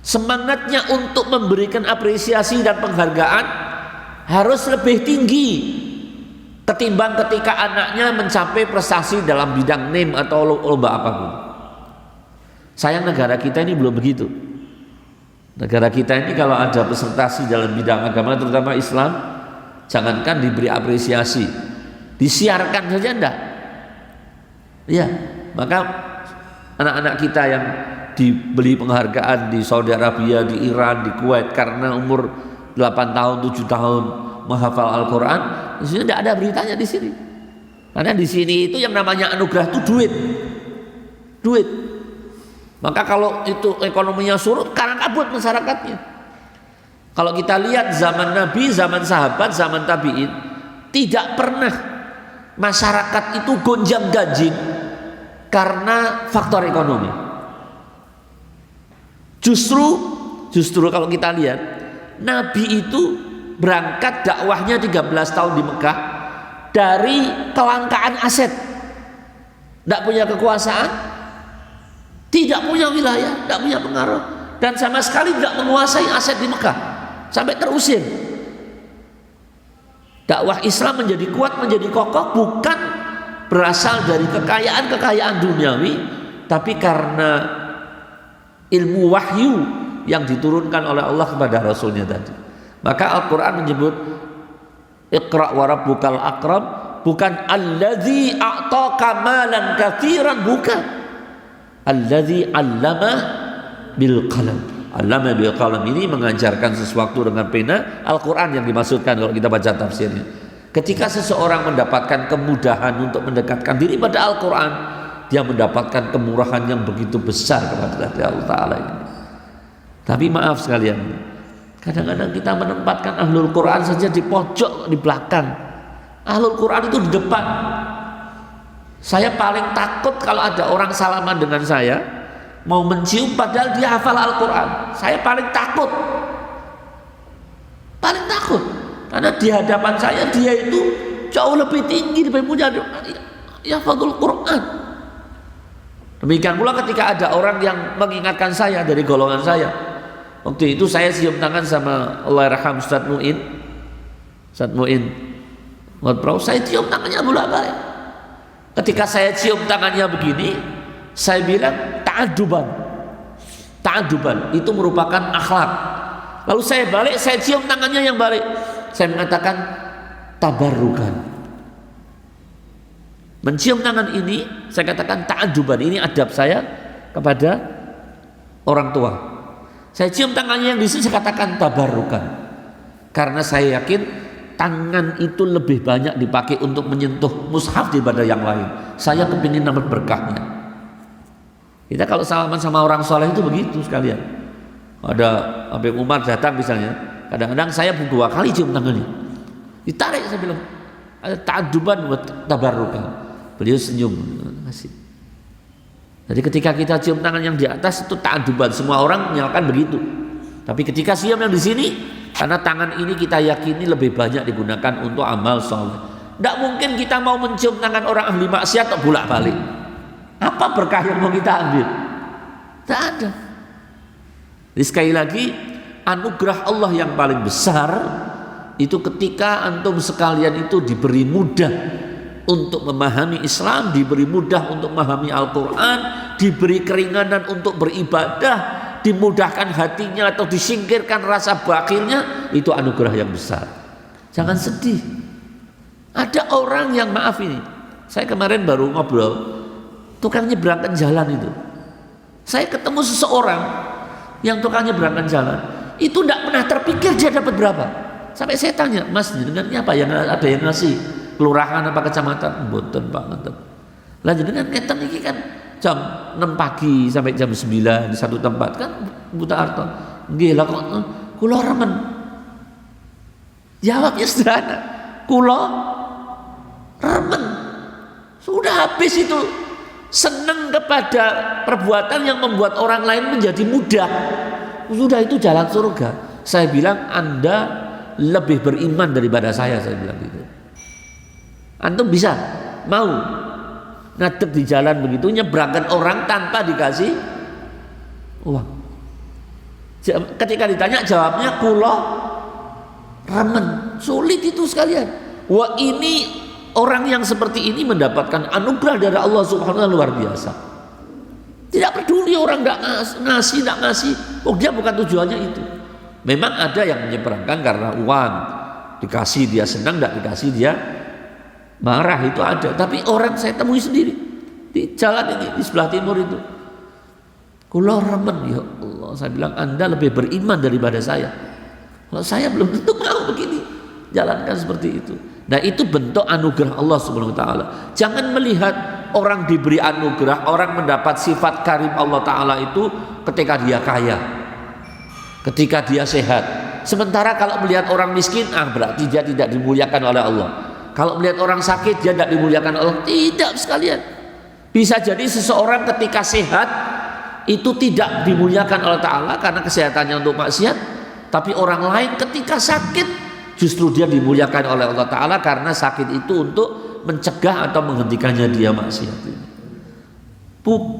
semangatnya untuk memberikan apresiasi dan penghargaan harus lebih tinggi ketimbang ketika anaknya mencapai prestasi dalam bidang NEM atau lomba apapun. Sayang negara kita ini belum begitu. Negara kita ini kalau ada presentasi dalam bidang agama, terutama Islam, jangankan diberi apresiasi, disiarkan saja enggak. Ya, maka anak-anak kita yang diberi penghargaan di Saudi Arabia, di Iran, di Kuwait karena umur 8 tahun, 7 tahun menghafal Al-Quran, di sini tidak ada beritanya di sini. Karena di sini itu yang namanya anugerah itu duit. Maka kalau itu ekonominya surut, karang kabut masyarakatnya. Kalau kita lihat zaman Nabi, zaman sahabat, zaman tabi'in, tidak pernah masyarakat itu gonjang-ganjing karena faktor ekonomi. Justru kalau kita lihat, Nabi itu berangkat dakwahnya 13 tahun di Mekah dari kelangkaan aset. Tidak punya kekuasaan, tidak punya wilayah, tidak punya pengaruh, dan sama sekali tidak menguasai aset di Mekah sampai terusir. Dakwah Islam menjadi kuat, menjadi kokoh bukan berasal dari kekayaan duniawi, tapi karena ilmu wahyu yang diturunkan oleh Allah kepada Rasulnya tadi. Maka Al-Quran menyebut Iqra wa rabbukal akram, bukan alladzi a'taka malan katsiran, bukan. Alladzi 'allama bil qalam. 'Allama bil qalam ini mengajarkan sesuatu dengan pena. Al-Qur'an yang dimaksudkan kalau kita baca tafsirnya. Ketika seseorang mendapatkan kemudahan untuk mendekatkan diri pada Al-Qur'an, dia mendapatkan kemurahan yang begitu besar kepada Allah Ta'ala ini. Tapi maaf sekalian, kadang-kadang kita menempatkan ahlul Quran saja di pojok, di belakang. Ahlul Quran itu di depan. Saya paling takut kalau ada orang salaman dengan saya, mau mencium padahal dia hafal Al-Quran. Saya paling takut. Paling takut. Karena di hadapan saya dia itu jauh lebih tinggi daripada punya ya hafal Quran. Demikian pula ketika ada orang yang mengingatkan saya dari golongan saya. Waktu itu saya cium tangan sama Allahyarham Ustaz Mu'in. Ustaz Mu'in Ngodprau, saya cium tangannya bolak-balik. Ketika saya cium tangannya begini, saya bilang ta'aduban. Ta'aduban itu merupakan akhlak. Lalu saya balik, saya cium tangannya yang balik. Saya mengatakan tabarrukan. Mencium tangan ini, saya katakan ta'aduban. Ini adab saya kepada orang tua. Saya cium tangannya yang di sini, saya katakan tabarrukan. Karena saya yakin tangan itu lebih banyak dipakai untuk menyentuh mushaf daripada yang lain. Saya kepingin dapat berkahnya. Kita kalau salaman sama orang soleh itu begitu sekalian. Ada Habib Umar datang misalnya, kadang-kadang saya 2 kali cium tangannya. Ditarik, saya bilang ada ta'aduban wa tabarrukan. Beliau senyum, kasih. Jadi ketika kita cium tangan yang di atas itu ta'aduban, semua orang menyalakan begitu. Tapi ketika cium yang di sini, karena tangan ini kita yakini lebih banyak digunakan untuk amal soleh. Tidak mungkin kita mau mencium tangan orang ahli maksiat atau bolak-balik. Apa berkah yang mau kita ambil? Tidak ada. Jadi sekali lagi, anugerah Allah yang paling besar itu ketika antum sekalian itu diberi mudah untuk memahami Islam, diberi mudah untuk memahami Al-Quran, diberi keringanan untuk beribadah, dimudahkan hatinya atau disingkirkan rasa bakhilnya, itu anugerah yang besar. Jangan sedih. Ada orang yang, maaf ini, saya kemarin baru ngobrol, tukang nyebrangkan jalan itu. Saya ketemu seseorang yang tukang nyebrangkan jalan, itu tidak pernah terpikir dia dapat berapa. Sampai saya tanya, Mas, dengannya apa? Yang ada yang ngasih kelurahan apa kecamatan? Mboten Pak, ngoten. Lah jenengan keten iki kan jam 6 pagi sampai jam 9 di satu tempat kan Buta Arto. Nggih lah kok kula remen. Jawabnya sederhana. Kula remen. Sudah habis itu. Senang kepada perbuatan yang membuat orang lain menjadi mudah. Sudah itu jalan surga. Saya bilang Anda lebih beriman daripada saya bilang gitu. Antum bisa mau ngadep di jalan begitu nyebrangkan orang tanpa dikasih uang. Ketika ditanya jawabnya kula remen. Sulit itu sekalian. Wah, ini orang yang seperti ini mendapatkan anugerah dari Allah Subhanahu wa taala luar biasa. Tidak peduli orang enggak ngasih, enggak ngasih. Oh, dia bukan tujuannya itu. Memang ada yang menyeberangkan karena uang. Dikasih dia senang, enggak dikasih dia marah, itu ada. Tapi orang saya temui sendiri di jalan ini di sebelah timur itu. Kula remen, ya Allah, saya bilang Anda lebih beriman daripada saya. Kalau saya belum tentu mau begini jalankan seperti itu. Nah, itu bentuk anugerah Allah Subhanahu wa taala. Jangan melihat orang diberi anugerah, orang mendapat sifat karim Allah taala itu ketika dia kaya, ketika dia sehat. Sementara kalau melihat orang miskin, berarti dia tidak dimuliakan oleh Allah. Kalau melihat orang sakit, dia tidak dimuliakan Allah. Tidak sekalian. Bisa jadi seseorang ketika sehat itu tidak dimuliakan oleh Ta'ala karena kesehatannya untuk maksiat. Tapi orang lain ketika sakit justru dia dimuliakan oleh Allah Ta'ala karena sakit itu untuk mencegah atau menghentikannya dia maksiat.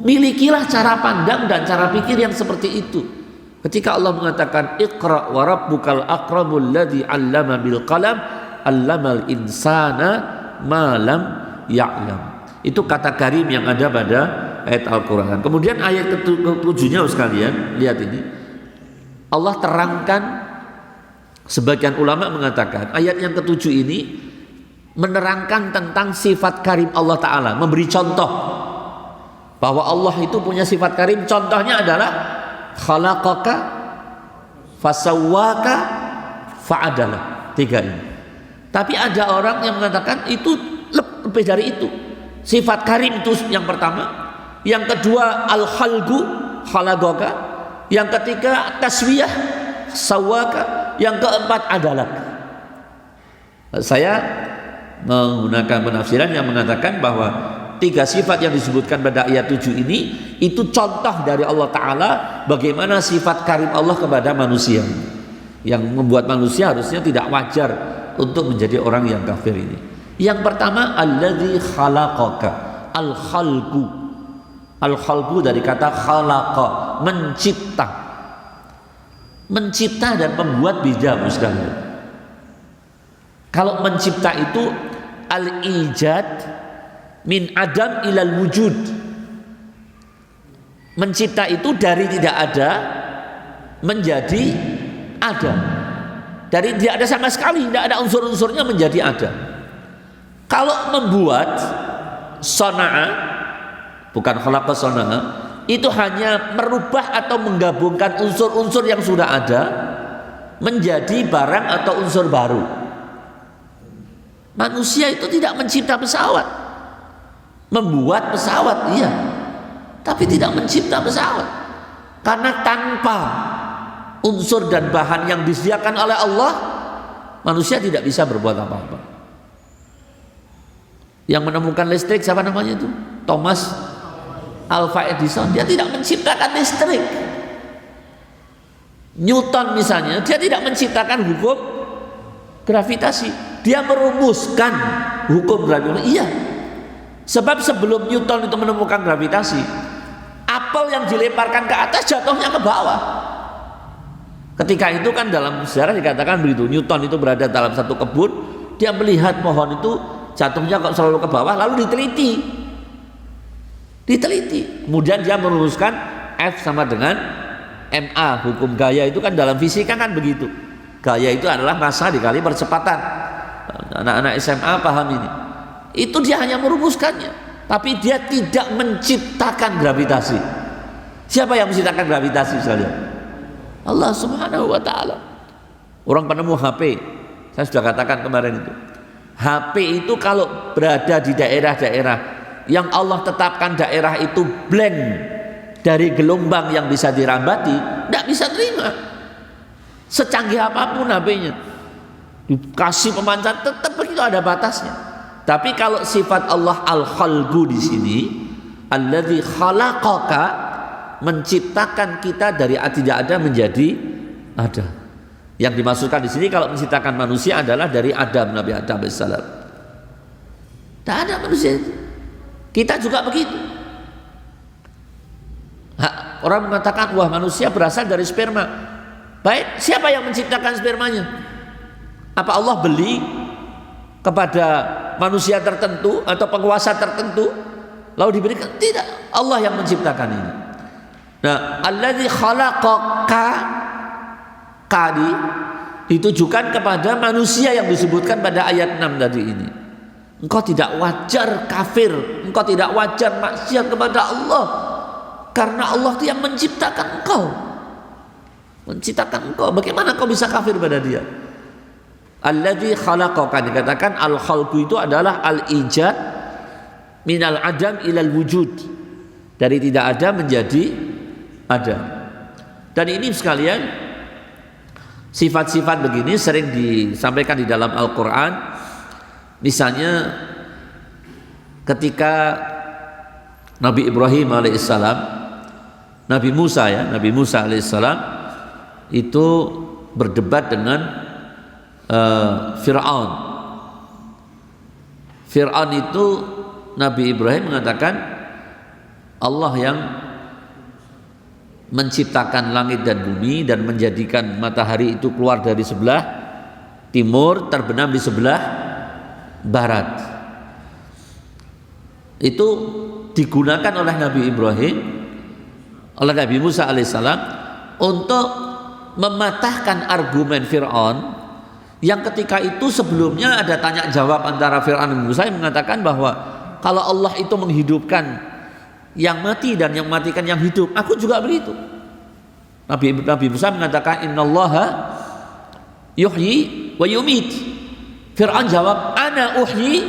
Milikilah cara pandang dan cara pikir yang seperti itu. Ketika Allah mengatakan Iqra wa rabbukal akramul ladzi 'allama bil qalam 'allamal insana ma lam ya'lam. Itu kata karim yang ada pada ayat Al-Quran. Kemudian ayat ke-7-nya sekalian, lihat ini. Allah terangkan Sebagian ulama mengatakan ayat yang ketujuh ini menerangkan tentang sifat karim Allah Ta'ala, memberi contoh bahwa Allah itu punya sifat karim. Contohnya adalah khalaqaka fasawwaka fa'adala. 3 ini. Tapi ada orang yang mengatakan itu lebih dari itu. Sifat karim itu yang pertama, yang kedua al-khalqu khalaqaka, yang ketiga taswiyah sawwaka, yang keempat adalah. Saya menggunakan penafsiran yang mengatakan bahwa 3 sifat yang disebutkan pada ayat 7 ini itu contoh dari Allah Ta'ala bagaimana sifat karim Allah kepada manusia, yang membuat manusia harusnya tidak wajar untuk menjadi orang yang kafir ini. Yang pertama alladzi khalaqaka, al-khalqu. Al-khalqu dari kata khalaqa, mencipta. Mencipta dan membuat beda sekali. Kalau mencipta itu al-ijad min adam ilal wujud. Mencipta itu dari tidak ada menjadi ada. Dari tidak ada sama sekali, tidak ada unsur-unsurnya menjadi ada. Kalau membuat sona'a, bukan khalaqa sona'a, itu hanya merubah atau menggabungkan unsur-unsur yang sudah ada menjadi barang atau unsur baru. Manusia itu tidak mencipta pesawat, membuat pesawat iya, tapi tidak mencipta pesawat, karena tanpa unsur dan bahan yang disediakan oleh Allah, manusia tidak bisa berbuat apa-apa. Yang menemukan listrik siapa namanya itu? Thomas Alva Edison. Dia tidak menciptakan listrik. Newton misalnya, dia tidak menciptakan hukum gravitasi, dia merumuskan hukum gravitasi. Iya, sebab sebelum Newton itu menemukan gravitasi, apel yang dilemparkan ke atas jatuhnya ke bawah. Ketika itu kan dalam sejarah dikatakan begitu, Newton itu berada dalam satu kebun, dia melihat pohon itu jatuhnya kok selalu ke bawah, lalu diteliti, kemudian dia merumuskan F sama dengan MA, hukum gaya itu kan dalam fisika kan begitu. Gaya itu adalah massa dikali percepatan. Anak-anak SMA paham ini. Itu dia hanya merumuskannya, tapi dia tidak menciptakan gravitasi. Siapa yang menciptakan gravitasi saja? Allah Subhanahu wa Ta'ala. Orang penemu HP, saya sudah katakan kemarin itu, HP itu kalau berada di daerah-daerah yang Allah tetapkan daerah itu blank dari gelombang yang bisa dirambati, tidak bisa terima. Secanggih apapun HP-nya, dikasih pemancar tetap begitu, ada batasnya. Tapi kalau sifat Allah al-khalqu di sini, alladzi khalaqaka, menciptakan kita dari tidak ada menjadi ada. Yang dimaksudkan di sini kalau menciptakan manusia adalah dari Adam, Nabi Adam alaihissalam. Tidak ada manusia. Kita juga begitu. Orang mengatakan wah manusia berasal dari sperma. Baik, siapa yang menciptakan spermanya? Apa Allah beli kepada manusia tertentu atau penguasa tertentu lalu diberikan? Tidak, Allah yang menciptakan ini. Nah, alladzi khalaqaka kali ditujukan kepada manusia yang disebutkan pada ayat 6 tadi ini. Engkau tidak wajar kafir, engkau tidak wajar maksiat kepada Allah, karena Allah itu yang menciptakan engkau. Menciptakan engkau, bagaimana kau bisa kafir pada dia? Alladzi khalaqaka, dikatakan al-khalqu itu adalah al-ijad minal adam ilal wujud, dari tidak ada menjadi ada. Dan ini sekalian, sifat-sifat begini sering disampaikan di dalam Al-Quran. Misalnya ketika Nabi Ibrahim alaihissalam, Nabi Musa alaihissalam itu berdebat dengan Fir'aun. Fir'aun itu Nabi Ibrahim mengatakan Allah yang menciptakan langit dan bumi dan menjadikan matahari itu keluar dari sebelah timur, terbenam di sebelah barat. Itu digunakan oleh Nabi Ibrahim, oleh Nabi Musa alaihissalam untuk mematahkan argumen Fir'aun Yang ketika itu sebelumnya ada tanya jawab antara Fir'aun dan Musa yang mengatakan bahwa kalau Allah itu menghidupkan yang mati dan yang mematikan yang hidup, aku juga begitu. Nabi Musa mengatakan innallaha yuhyi wa yumit. Fir'aun jawab ana uhyi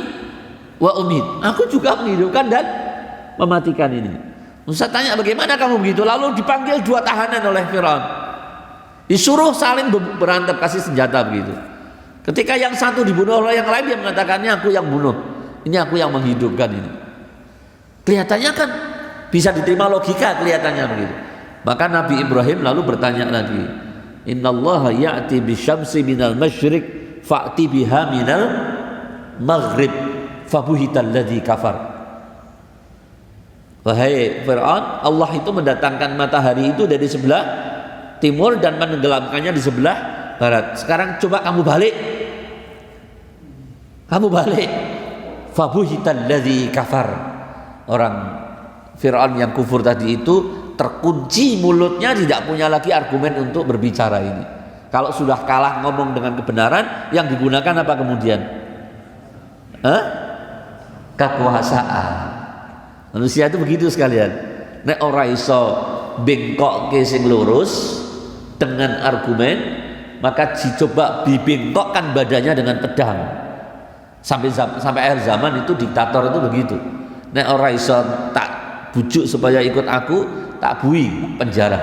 wa umit. Aku juga menghidupkan dan mematikan ini. Musa tanya bagaimana kamu begitu? Lalu dipanggil 2 tahanan oleh Fir'aun. Disuruh saling berantem kasih senjata begitu. Ketika yang satu dibunuh oleh yang lain, dia mengatakannya aku yang bunuh. Ini aku yang menghidupkan ini. Kelihatannya kan bisa diterima logika kelihatannya begitu. Maka Nabi Ibrahim lalu bertanya lagi, innallaha ya'ti bisyamsi minal masyriq fa'ti biha minal maghrib fabuhital ladzi kafar. Wahai Fir'aun, Allah itu mendatangkan matahari itu dari sebelah timur dan menenggelamkannya di sebelah barat. Sekarang coba kamu balik. Kamu balik. Fabuhital ladzi kafar. Orang Fir'aun yang kufur tadi itu terkunci mulutnya, tidak punya lagi argumen untuk berbicara ini. Kalau sudah kalah ngomong dengan kebenaran, yang digunakan apa kemudian? Kekuasaan. Manusia itu begitu sekalian. Nek ora iso bengkokke sing lurus dengan argumen, maka dicoba dibengkokkan badannya dengan pedang. Sampai akhir zaman itu diktator itu begitu. Nek ora iso tak bujuk supaya ikut aku, tak bui penjara.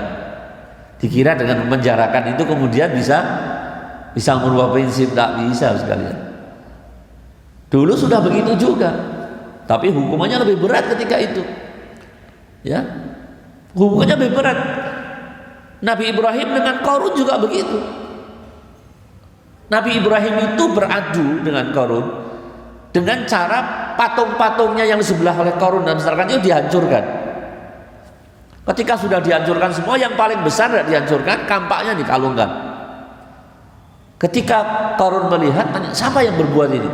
Dikira dengan memenjarakan itu kemudian bisa merubah prinsip, tak bisa sekalian. Dulu sudah begitu juga, tapi hukumannya lebih berat ketika itu. Ya, hukumannya lebih berat. Nabi Ibrahim dengan Qarun juga begitu. Nabi Ibrahim itu beradu dengan Qarun dengan cara patung-patungnya yang sebelah oleh Qarun dan misalkan itu dihancurkan. Ketika sudah dihancurkan semua, yang paling besar tidak dihancurkan, kampaknya dikalungkan. Ketika Qarun melihat, tanya, siapa yang berbuat ini?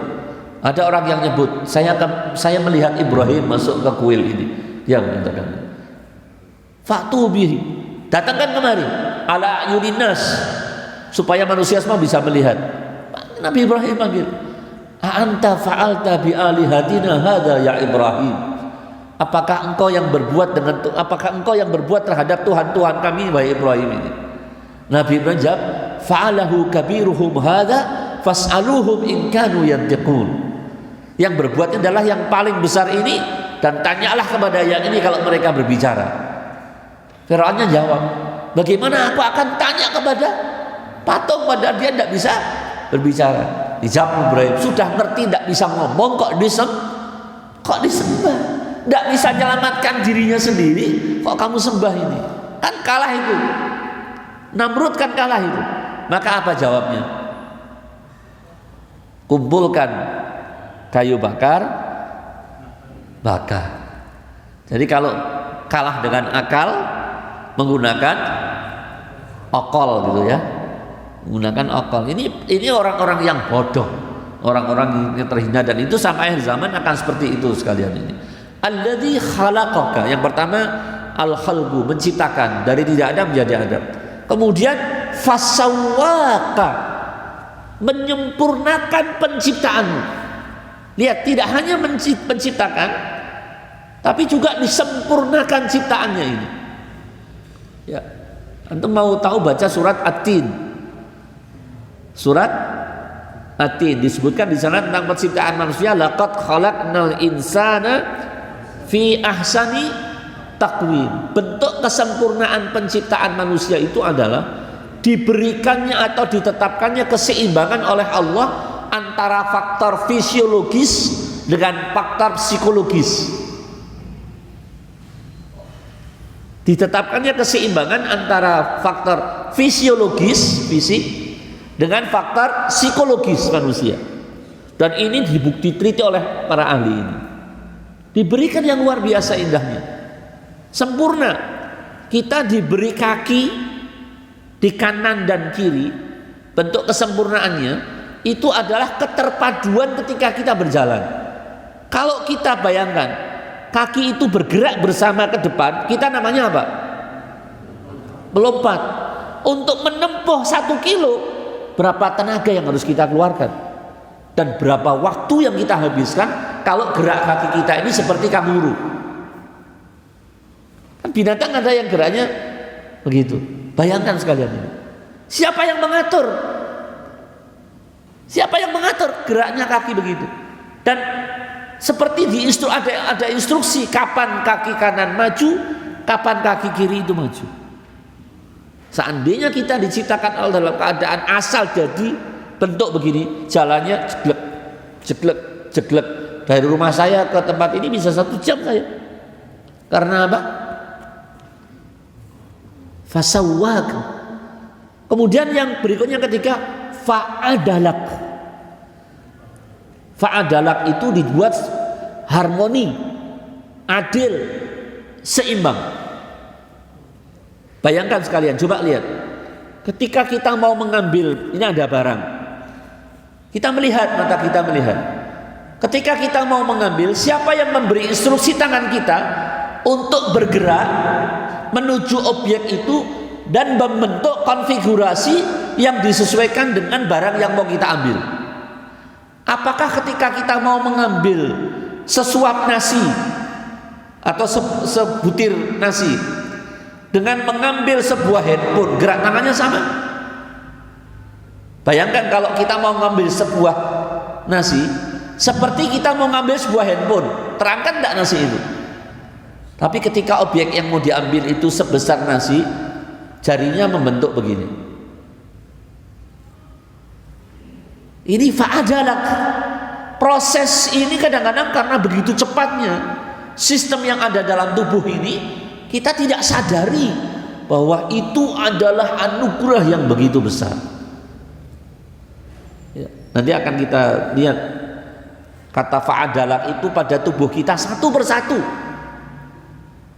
Ada orang yang nyebut, saya melihat Ibrahim masuk ke kuil ini. Dia mengatakan, Fa'tu bihi, datangkan kemari, ala yudinas, supaya manusia semua bisa melihat. Nabi Ibrahim panggil, a'anta fa'alta bi alihatina hadza ya Ibrahim. Apakah engkau yang berbuat terhadap Tuhan-Tuhan kami wahai Ibrahim ini? Nabi Ibrahim jawab, fa'alahu kabiruhum hadza fas'aluhum in kanu yantiqun. Yang berbuatnya adalah yang paling besar ini, dan tanyalah kepada yang ini kalau mereka berbicara. Fir'aunnya jawab, bagaimana aku akan tanya kepada patung padahal dia tidak bisa berbicara. Dijawab Ibrahim, sudah ngerti tidak bisa ngomong kok disembah, tidak bisa menyelamatkan dirinya sendiri, kok kamu sembah ini? Kan kalah itu, Namrud kan kalah itu. Maka apa jawabnya? Kumpulkan kayu bakar. Jadi kalau kalah dengan akal, menggunakan okol gitu ya, menggunakan okol. Ini orang-orang yang bodoh, orang-orang yang terhina, dan itu sampai akhir zaman akan seperti itu sekalian ini. Alladzi khalaqaka, yang pertama al-khalqu, menciptakan dari tidak ada menjadi ada. Kemudian fasawwaka, menyempurnakan penciptaanmu. Lihat, tidak hanya menciptakan, tapi juga disempurnakan ciptaannya ini. Ya, antum mau tahu baca surat At-Tin. Surat At-Tin disebutkan di sana tentang penciptaan manusia. Laqad khalaqnal insana fi ahsani taqwim. Bentuk kesempurnaan penciptaan manusia itu adalah diberikannya atau ditetapkannya keseimbangan oleh Allah antara faktor fisiologis dengan faktor psikologis. Ditetapkannya keseimbangan antara faktor fisiologis, fisik, dengan faktor psikologis manusia. Dan ini diteliti oleh para ahli ini. Diberikan yang luar biasa indahnya, sempurna. Kita diberi kaki di kanan dan kiri. Bentuk kesempurnaannya itu adalah keterpaduan ketika kita berjalan. Kalau kita bayangkan kaki itu bergerak bersama ke depan, kita namanya apa? Melompat. Untuk menempuh 1 kilo
berapa tenaga yang harus kita keluarkan dan berapa waktu yang kita habiskan kalau gerak kaki kita ini seperti kanguru. Kan binatang ada yang geraknya begitu. Bayangkan sekalian ini. Siapa yang mengatur? Siapa yang mengatur geraknya kaki begitu? Dan seperti ada instruksi kapan kaki kanan maju, kapan kaki kiri itu maju. Seandainya kita diciptakan Allah dalam keadaan asal jadi bentuk begini, jalannya jeglek, jeglek, jeglek. Dari rumah saya ke tempat ini bisa 1 jam saya. Karena apa? Fasawwak. Kemudian yang berikutnya ketiga, fa'adalak. Fa'adalak itu dibuat harmoni, adil, seimbang. Bayangkan sekalian, coba lihat. Ketika kita mau mengambil, ini ada barang. Kita melihat, mata kita melihat. Ketika kita mau mengambil, siapa yang memberi instruksi tangan kita untuk bergerak menuju objek itu dan membentuk konfigurasi yang disesuaikan dengan barang yang mau kita ambil? Apakah ketika kita mau mengambil sesuap nasi atau sebutir nasi dengan mengambil sebuah handphone, gerak tangannya sama? Bayangkan kalau kita mau mengambil sebuah nasi seperti kita mau mengambil sebuah handphone, terangkan tidak nasi itu? Tapi ketika objek yang mau diambil itu sebesar nasi, jarinya membentuk begini. Ini fa'adalak. Proses ini kadang-kadang karena begitu cepatnya sistem yang ada dalam tubuh ini, kita tidak sadari bahwa itu adalah anugerah yang begitu besar. Ya, nanti akan kita lihat kata fa'adalak itu pada tubuh kita satu persatu.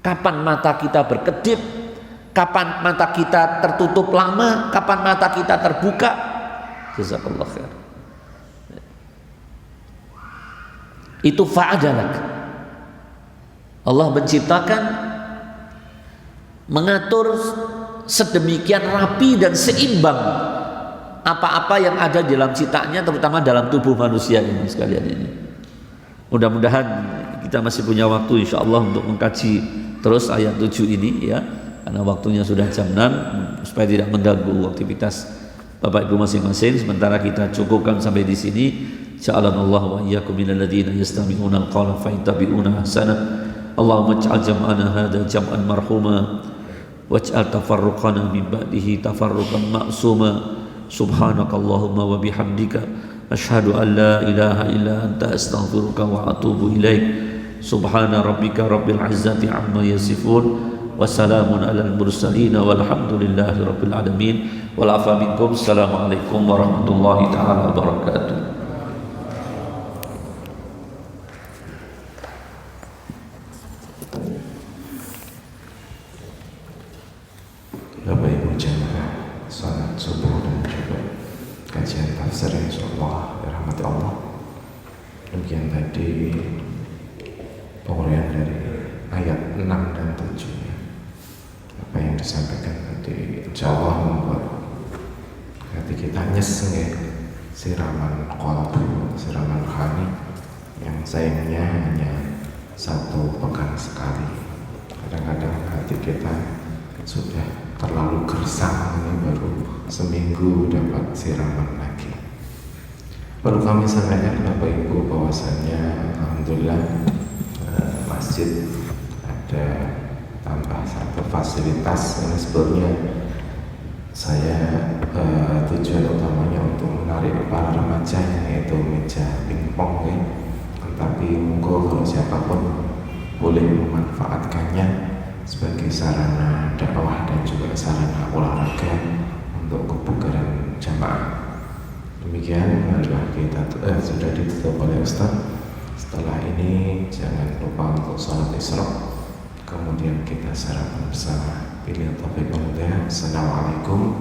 Kapan mata kita berkedip, kapan mata kita tertutup lama, kapan mata kita terbuka. Jazakallah khair. Itu fa'adalak. Allah menciptakan, mengatur sedemikian rapi dan seimbang apa-apa yang ada dalam ciptaannya, terutama dalam tubuh manusia ini sekalian ini. Mudah-mudahan kita masih punya waktu insyaallah untuk mengkaji terus ayat 7 ini ya, karena waktunya sudah jam 6 supaya tidak mengganggu aktivitas Bapak Ibu masing-masing. Sementara kita cukupkan sampai di sini. Ja'alanallahu wa iyyakum minal ladzina yastami'una al-qawla fayattabi'una ahsana. Allahumma ij'al jam'ana hadza jam'an marhuma waj'al tafarruqana min ba'dihi tafarruqan ma'suma. Subhanakallahumma wa bihamdika asyhadu an la ilaha illa anta astaghfiruka wa atubu ilaik. Subhana rabbika rabbil izzati amma yasifun wa salamun alal mursalin walhamdulillahi rabbil alamin. Wal afa minkum. Assalamualaikum warahmatullahi taala wabarakatuh.
Bapak Ibu jamaah salat subuh dan juga kajian tafsir insyaallah dirahmati Allah. Demikian tadi penguraian dari ayat 6 dan 7. Apa yang disampaikan tadi insyaallah membuat hati kita nyes nggih, siraman qalbu, siraman rohani yang sayangnya hanya 1 pekan sekali. Kadang-kadang hati kita sudah terlalu gersang, ini baru seminggu dapat siraman lagi. Perlu kami sampaikan Bapak Ibu bahwasannya alhamdulillah masjid ada tambah 1 fasilitas. Ini sebetulnya saya tujuan utamanya untuk menarik para remaja, yaitu meja pingpong ya. Tetapi monggo kalau siapapun boleh memanfaatkannya sebagai sarana dakwah dan juga sarana olahraga untuk kebugaran jamaah. Demikian adalah kita sudah ditutup oleh Ustaz. Setelah ini jangan lupa untuk sholat isyraq, kemudian kita sarapan bersama. Bila taufiq wal hidayah. Assalamualaikum